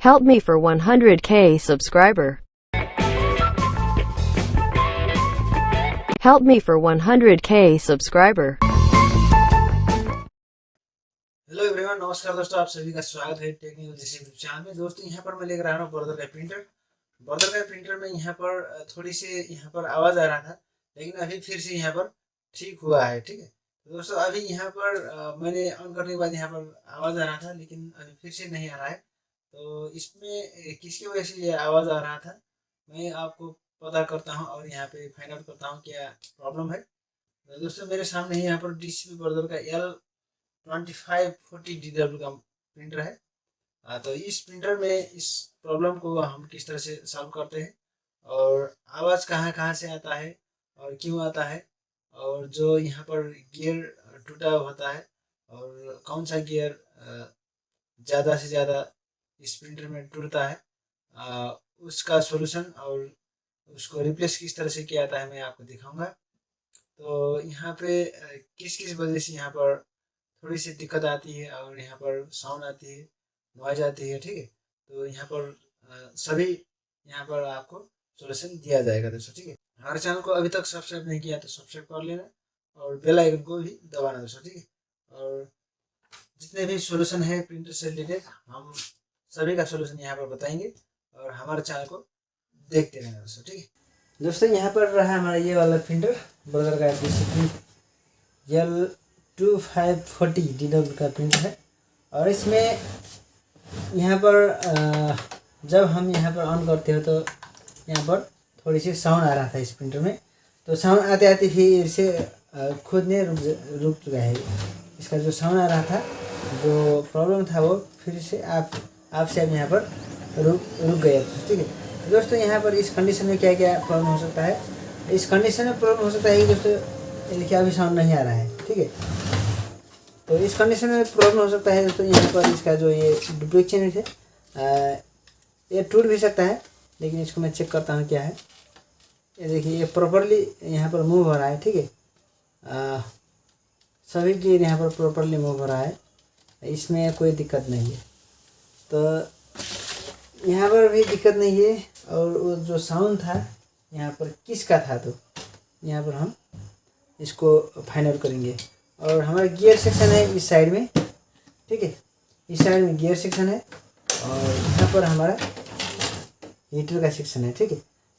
Help me for 100K subscriber. Help me for 100K subscriber. Hello everyone, नमस्कार दोस्तों, आप सभी का स्वागत है टेक्निकल जिस यूट्यूब चैनल में। दोस्तों यहाँ पर मैं लेकर आ रहा हूँ बर्दर का प्रिंटर। बर्दर का प्रिंटर में यहाँ पर थोड़ी सी यहाँ पर आवाज़ आ रहा था, लेकिन अभी फिर से यहाँ पर ठीक हुआ है। ठीक है, तो दोस्तों अभी यहाँ पर मैंने ऑन करने के बाद यहाँ पर आवाज़ आ रहा था, लेकिन अभी फिर से नहीं आ रहा है। तो इसमें किसकी वजह से ये आवाज़ आ रहा था, मैं आपको पता करता हूँ और यहाँ पे फाइंड आउट करता हूँ क्या प्रॉब्लम है। तो दोस्तों मेरे सामने ही यहाँ पर DCP बर्दर का L2540DW का प्रिंटर है। तो इस प्रिंटर में इस प्रॉब्लम को हम किस तरह से सॉल्व करते हैं और आवाज़ कहाँ कहाँ से आता है और क्यों आता है, और जो यहाँ पर गियर टूटा होता है और कौन सा गियर ज़्यादा से ज़्यादा इस प्रिंटर में टूटता है, उसका सॉल्यूशन और उसको रिप्लेस किस तरह से किया जाता है मैं आपको दिखाऊंगा। तो यहाँ पे किस किस वजह से यहाँ पर थोड़ी सी दिक्कत आती है और यहाँ पर साउंड आती है, नॉइज आती है। ठीक है, तो यहाँ पर सभी यहाँ पर आपको सॉल्यूशन दिया जाएगा दोस्तों। ठीक है, हमारे चैनल को अभी तक सब्सक्राइब नहीं किया तो सब्सक्राइब कर लेना और बेल आइकन को भी दबाना दोस्तों। ठीक है, और जितने भी सॉल्यूशन है प्रिंटर से रिलेटेड हम सभी का सॉल्यूशन यहाँ पर बताएंगे और हमारे चैनल को देखते रहना दोस्तों। ठीक है दोस्तों, यहाँ पर रहा हमारा ये वाला प्रिंटर बर्दर का DCP L2540DW का प्रिंटर है। और इसमें यहाँ पर जब हम यहाँ पर ऑन करते हो तो यहाँ पर थोड़ी सी साउंड आ रहा था इस प्रिंटर में। तो साउंड आते आते फिर से खुद ने रुक चुका है। इसका जो साउंड आ रहा था, जो प्रॉब्लम था, वो फिर से आपसे अब यहाँ पर रुक गया। ठीक है दोस्तों, यहाँ पर इस कंडीशन में क्या क्या प्रॉब्लम हो सकता है। इस कंडीशन में प्रॉब्लम हो सकता है कि दोस्तों देखिए अभी साउंड नहीं आ रहा है। ठीक है, तो इस कंडीशन में प्रॉब्लम हो सकता है दोस्तों, यहाँ पर इसका जो ये डुप्लीकेशन है ये टूट भी सकता है, लेकिन इसको मैं चेक करता हूँ क्या है। ये देखिए ये प्रॉपरली यहाँ पर मूव हो रहा है। ठीक है, सभी गियर यहाँ पर प्रॉपरली मूव हो रहा है, इसमें कोई दिक्कत नहीं है। तो यहाँ पर भी दिक्कत नहीं है। और वो जो साउंड था यहाँ पर किसका था, तो यहाँ पर हम इसको फाइंड आउट करेंगे। और हमारा गियर सेक्शन है इस साइड में। ठीक है, इस साइड में गियर सेक्शन है और यहाँ पर हमारा हीटर का सेक्शन है। ठीक है,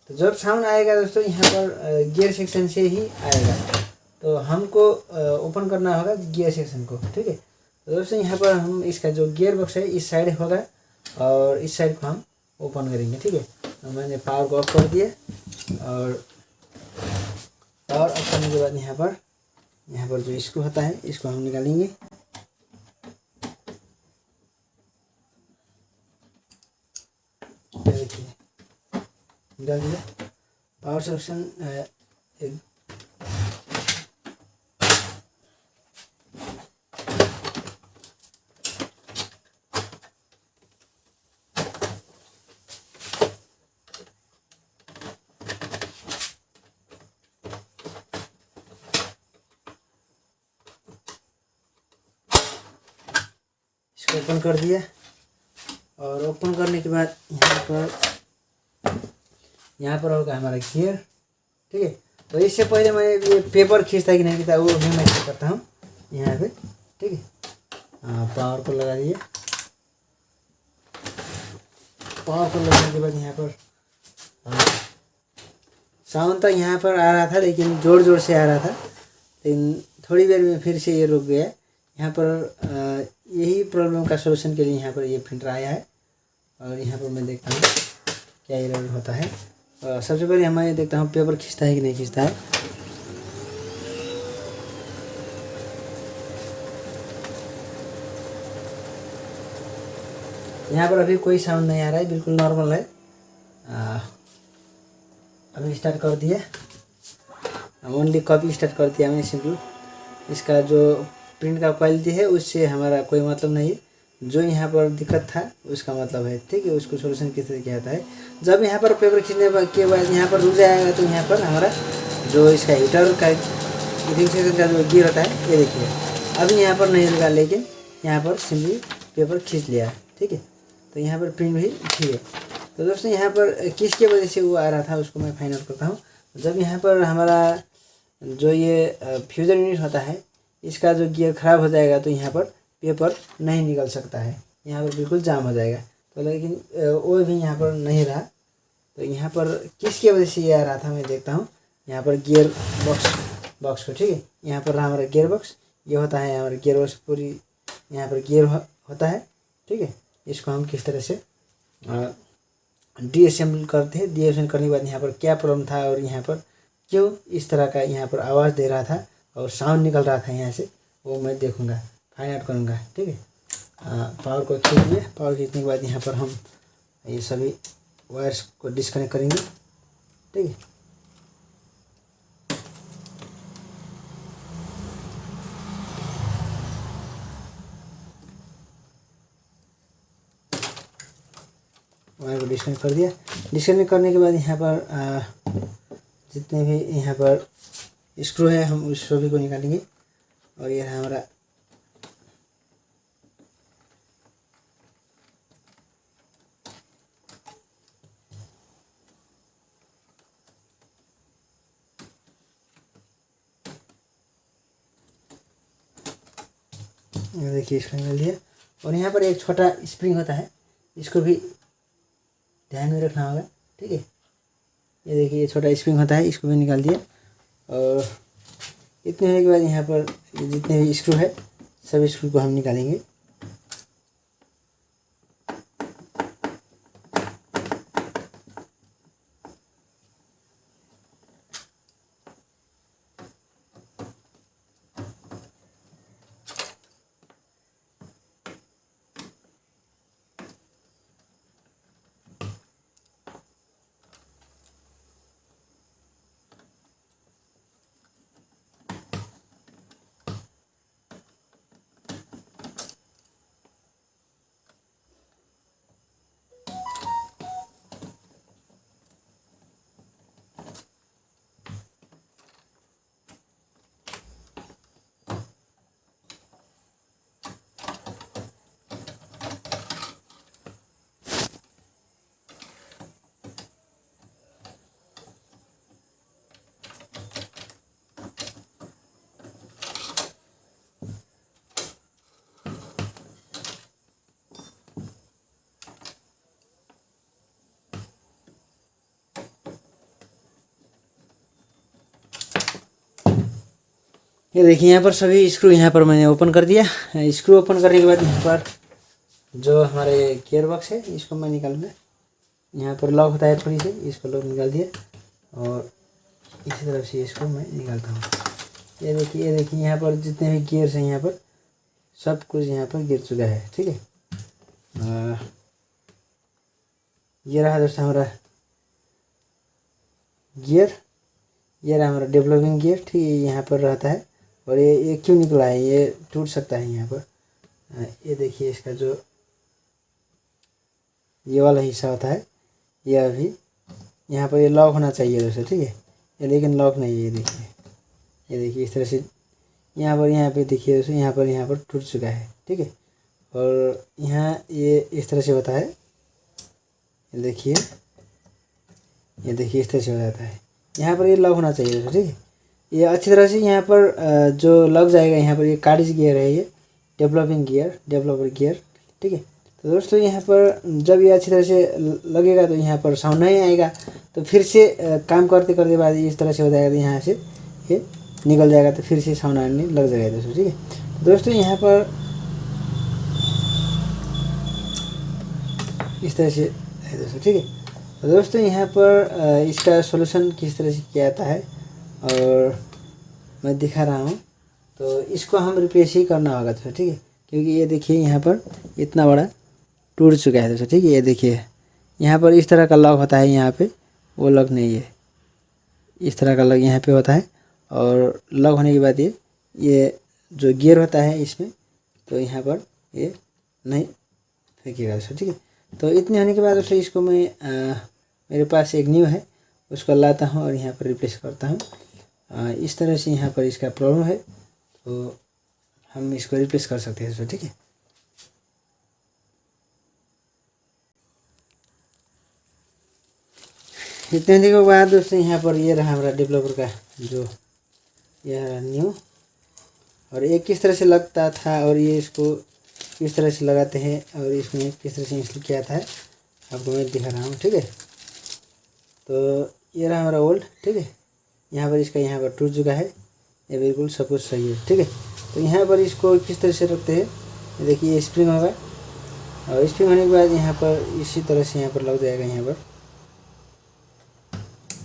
तो जब साउंड आएगा दोस्तों यहाँ पर गियर सेक्शन से ही आएगा, तो हमको ओपन करना होगा गियर सेक्शन को। ठीक है, तो दोस्तों यहाँ पर हम इसका जो गियर बॉक्स है इस साइड होगा और इस साइड को हम ओपन करेंगे। ठीक है, तो मैंने पावर को ऑफ कर दिया और पावर ऑफ करने के बाद यहाँ पर जो स्क्रू होता है इसको हम निकालेंगे। देखिए निकाल दिया पावर सेक्शन ओपन कर दिया। और ओपन करने के बाद यहाँ पर होगा हमारा गियर। ठीक है, तो इससे पहले मैं ये पेपर खींचता कि नहीं खींचता वो भी मैं चेक करता हूँ यहाँ पे। ठीक है, पावर को लगा दिए। पावर को लगाने के बाद यहाँ पर साउंड तक यहाँ पर आ रहा था, लेकिन ज़ोर से आ रहा था, लेकिन थोड़ी देर में फिर से ये रुक गया। यहाँ पर यही प्रॉब्लम का सलूशन के लिए यहाँ पर ये प्रिंटर आया है। और यहाँ पर मैं देखता हूँ क्या एरर होता है। सबसे पहले मैं देखता हूँ पेपर खींचता है कि नहीं खींचता है। यहाँ पर अभी कोई साउंड नहीं आ रहा है, बिल्कुल नॉर्मल है। अभी स्टार्ट कर दिया, ओनली कॉपी स्टार्ट कर दिया मैंने सिंपल। इसका जो प्रिंट का क्वालिटी है उससे हमारा कोई मतलब नहीं है, जो यहाँ पर दिक्कत था उसका मतलब है। ठीक है, उसको सोल्यूशन किस तरीके आता है। जब यहाँ पर पेपर खींचने के बाद यहाँ पर रुक जाएगा तो यहाँ पर हमारा जो इसका हीटर का हीटिंग सेक्शन का जो गियर होता है, ये देखिए अभी यहाँ पर नहीं रुका, लेकिन यहाँ पर सिंपली पेपर खींच लिया। ठीक है, तो यहाँ पर प्रिंट भी ठीक है। तो दोस्तों यहाँ पर किसके वजह से वो आ रहा था उसको मैं फाइंड आउट करता हूँ। जब यहाँ पर हमारा जो ये फ्यूज़र यूनिट होता है इसका जो गियर ख़राब हो जाएगा तो यहाँ पर पेपर नहीं निकल सकता है, यहाँ पर बिल्कुल जाम हो जाएगा। तो लेकिन वो भी यहाँ पर नहीं रहा। तो यहाँ पर किसकी वजह से ये आ रहा था मैं देखता हूँ। यहाँ पर गियर बॉक्स को, ठीक है, यहाँ पर रहा हमारा गियर बॉक्स। ये होता है हमारा गियर बॉक्स, पूरी यहाँ पर गियर होता है, ठीक है। इसको हम किस तरह से डीअसेंबल करते हैं। डीअसेंबल करने के बाद यहाँ पर क्या प्रॉब्लम था और यहाँ पर क्यों इस तरह का यहाँ पर आवाज़ दे रहा था और साउंड निकल रहा था यहाँ से, वो मैं देखूँगा, फाइंड आउट करूँगा, ठीक है। पावर को खींच दिया। पावर खींचने के बाद यहाँ पर हम ये सभी वायर्स को डिस्कनेक्ट करेंगे, ठीक है। वायर को डिस्कनेक्ट कर दिया। डिस्कनेक्ट करने के बाद यहाँ पर जितने भी यहाँ पर स्क्रू है हम उस सभी को निकालेंगे। और ये हमारा देखिए इसको निकाल दिया। और यहाँ पर एक छोटा स्प्रिंग होता है, इसको भी ध्यान में रखना होगा, ठीक है। ये देखिए ये छोटा स्प्रिंग होता है, इसको भी निकाल दिया। और इतने होने के बाद यहाँ पर जितने भी स्क्रू है सभी स्क्रू को हम निकालेंगे। ये देखिए यहाँ पर सभी स्क्रू यहाँ पर मैंने ओपन कर दिया। स्क्रू ओपन करने के बाद यहाँ पर जो हमारे गियर बॉक्स है इसको मैं निकालूंगा। यहाँ पर लॉक होता है थोड़ी से, इसको लॉक निकाल दिया और इसी तरफ से इसको मैं निकालता हूँ। ये देखिए यहाँ पर जितने भी गियर्स हैं यहाँ पर सब कुछ यहाँ पर गिर चुका है, ठीक है। ये रहा दोस्तों हमारा गियर, ये रहा हमारा डेवलपिंग गियर, ठीक है, यहाँ पर रहता है। और ये क्यों निकला है, ये टूट सकता है यहाँ पर। ये देखिए इसका जो ये वाला हिस्सा होता है ये अभी यहाँ पर ये लॉक होना चाहिए दोस्तों, ठीक है। ये लेकिन लॉक नहीं है। ये देखिए इस तरह से यहाँ पे देखिए दोस्तों, यहाँ पर टूट चुका है, ठीक है। और यहाँ ये इस तरह से होता है, ये देखिए इस तरह से हो जाता है। यहाँ पर ये लॉक होना चाहिए दोस्तों, ठीक है। ये अच्छी तरह से यहाँ पर जो लग जाएगा। यहाँ पर ये कार्डिज गियर है, ये डेवलपर गियर, ठीक है। तो दोस्तों यहाँ पर जब ये अच्छी तरह से लगेगा तो यहाँ पर साउंड नहीं आएगा। तो फिर से काम करते करते बाद इस तरह से हो जाएगा, तो यहाँ से ये निकल जाएगा, तो फिर से साउंड आने लग जाएगा दोस्तों, ठीक है। दोस्तों यहाँ पर इस तरह से है दोस्तों, ठीक है। तो दोस्तों यहाँ पर इसका सॉल्यूशन किस तरह से किया जाता है और मैं दिखा रहा हूँ। तो इसको हम रिप्लेस ही करना होगा दोस्तों, ठीक है। क्योंकि ये देखिए यहाँ पर इतना बड़ा टूट चुका है दोस्तों, ठीक है। ये देखिए यहाँ पर इस तरह का लॉक होता है, यहाँ पे वो लॉक नहीं है, इस तरह का लॉक यहाँ पे होता है। और लॉक होने के बाद ये जो गियर होता है इसमें, तो यहाँ पर ये नहीं फेंकेगा दोस्तों, ठीक है। तो इतने होने के बाद दोस्तों इसको मैं मेरे पास एक न्यू है, उसको लाता हूँ और यहाँ पर रिप्लेस करता हूँ। इस तरह से यहाँ पर इसका प्रॉब्लम है, तो हम इसको रिप्लेस कर सकते हैं दोस्तों, ठीक है। इतने दिन के बाद दोस्तों यहाँ पर ये रहा हमारा डेवलपर का जो यह रहा न्यू, और ये किस तरह से लगता था और ये इसको किस तरह से लगाते हैं और इसमें किस तरह से इंस्टॉल किया था आपको मैं दिखा रहा हूँ। ठीक है, तो ये रहा हमारा ओल्ड। ठीक है, यहाँ पर इसका यहाँ पर टूट चुका है, ये बिल्कुल सब कुछ सही है। ठीक है, तो यहाँ पर इसको किस तरह से रखते हैं, ये देखिए ये स्प्रिंग होगा, और स्प्रिंग होने के बाद यहाँ पर इसी तरह से यहाँ पर लग जाएगा। यहाँ पर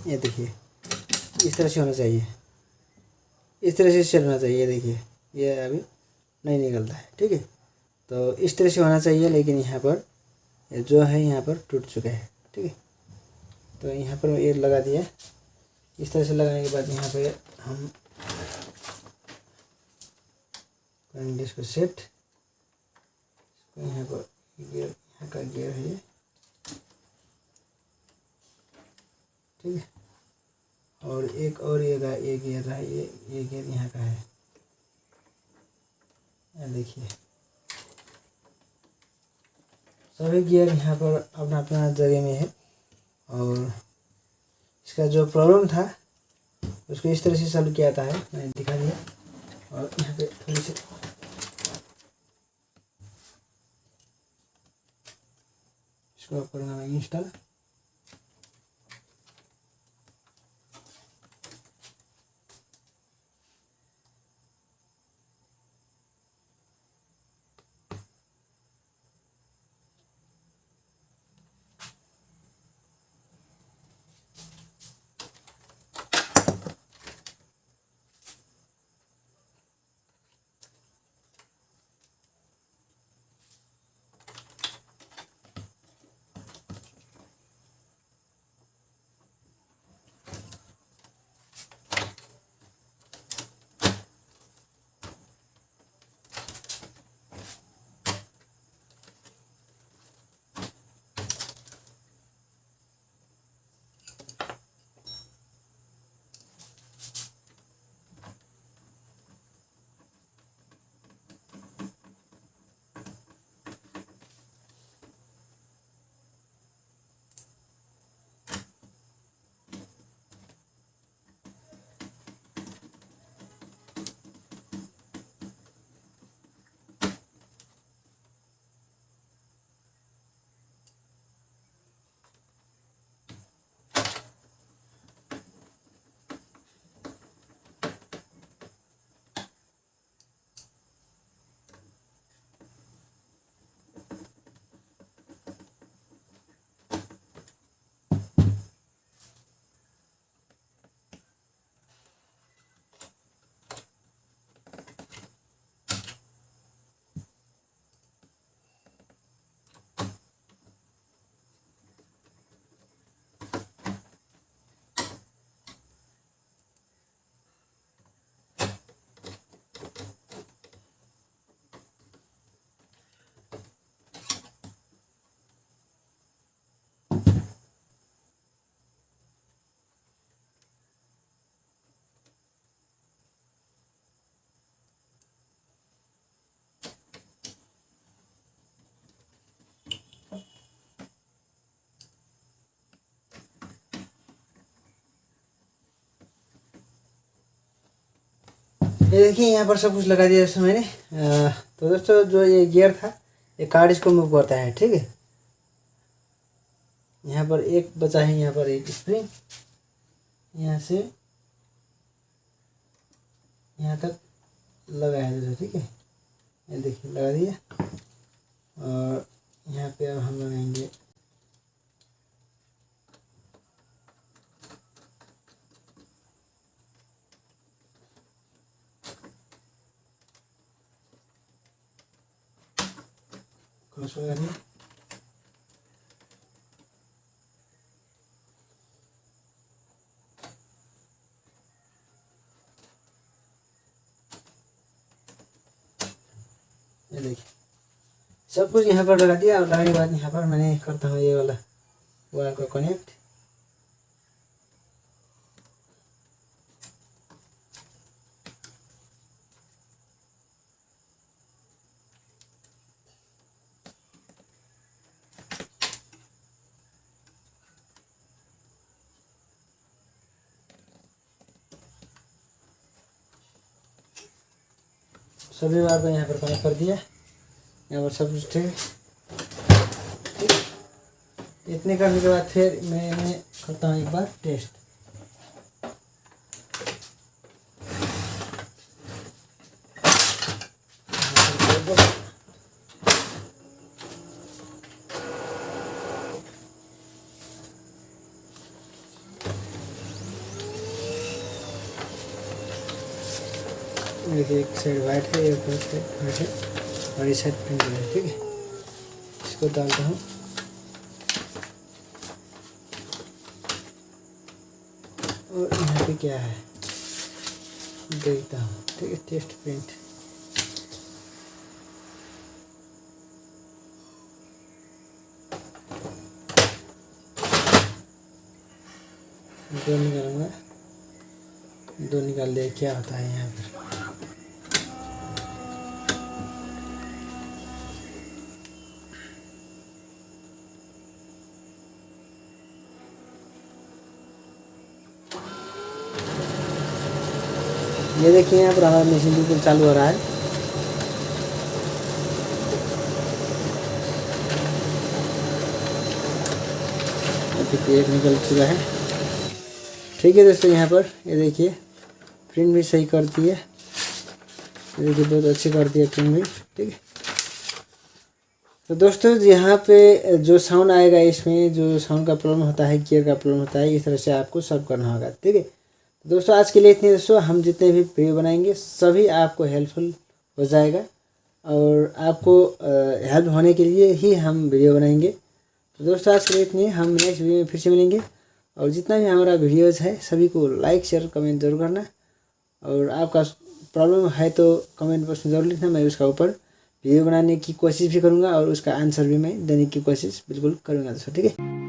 ये देखिए इस तरह से होना चाहिए, इस तरह से चलना चाहिए। देखिए ये अभी नहीं निकलता है। ठीक है, तो इस तरह से होना चाहिए, लेकिन यहाँ पर जो है यहाँ पर टूट चुका है। ठीक है, तो यहाँ पर ये लगा दिया। इस तरह से लगाने के बाद यहाँ पे हम करेंगे इसको सेट। यहाँ पर गियर, यहाँ का गियर है ये। ठीक है, और एक और ये गियर रहा है, ये गियर यहाँ का है। ये देखिए सभी गियर यहाँ पर अपना अपना जगह में है, और इसका जो प्रॉब्लम था उसको इस तरह से सॉल्व किया था है, मैंने दिखा दिया। और यहाँ पे थोड़ी सी इसको करना है इंस्टॉल। ये देखिए यहाँ पर सब कुछ लगा दिया दोस्तों मैंने। तो दोस्तों जो ये गियर था, ये कार्ड इसको मूव करता है। ठीक है, यहाँ पर एक बचा है, यहाँ पर एक स्प्रिंग यहाँ से यहाँ तक लगा है दोस्तों। ठीक है, ये देखिए लगा दिया, और यहाँ पे अब हम लगाएंगे क्रॉस लगा दिया। ये देखिए सब कुछ यहाँ पर लगा दिया, और लगाने के बाद यहाँ पर मैंने करता हूँ ये वाला वायर को कनेक्ट। सभी बार को यहाँ पर कनेक्ट कर दिया। यहाँ पर सब कुछ ठीक। इतने करने के बाद फिर मैं करता हूँ एक बार टेस्ट। देखिए एक साइड वाइट है, एक साइड वाइट है और इस साइड प्रिंट है। ठीक है, इसको डालता हूँ। और यहाँ पे क्या है देखता हूँ। ठीक है, टेस्ट प्रिंट। दो निकालूंगा, दो निकाल दे, क्या होता है यहाँ पर। ये देखिए यहाँ पर हमारा मशीन बिल्कुल चालू हो रहा है। देखिए एक निकल चुका है। ठीक है दोस्तों, यहाँ पर ये देखिए प्रिंट भी सही कर दी है। देखिए बहुत अच्छी कर दी है प्रिंट भी। ठीक है, तो दोस्तों यहाँ पे जो साउंड आएगा, इसमें जो साउंड का प्रॉब्लम होता है, गियर का प्रॉब्लम होता है, इस तरह से आपको सॉल्व करना होगा। ठीक है दोस्तों, आज के लिए इतने। दोस्तों हम जितने भी वीडियो बनाएंगे सभी आपको हेल्पफुल हो जाएगा और आपको हेल्प होने के लिए ही हम वीडियो बनाएंगे। तो दोस्तों आज के लिए इतने। हम नेक्स्ट वीडियो में फिर से मिलेंगे। और जितना भी हमारा वीडियोज़ है सभी को लाइक शेयर कमेंट जरूर करना। और आपका प्रॉब्लम है तो कमेंट बॉक्स में ज़रूर लिखना। मैं उसका ऊपर वीडियो बनाने की कोशिश भी करूँगा और उसका आंसर भी मैं देने की कोशिश बिल्कुल करूँगा दोस्तों। ठीक है।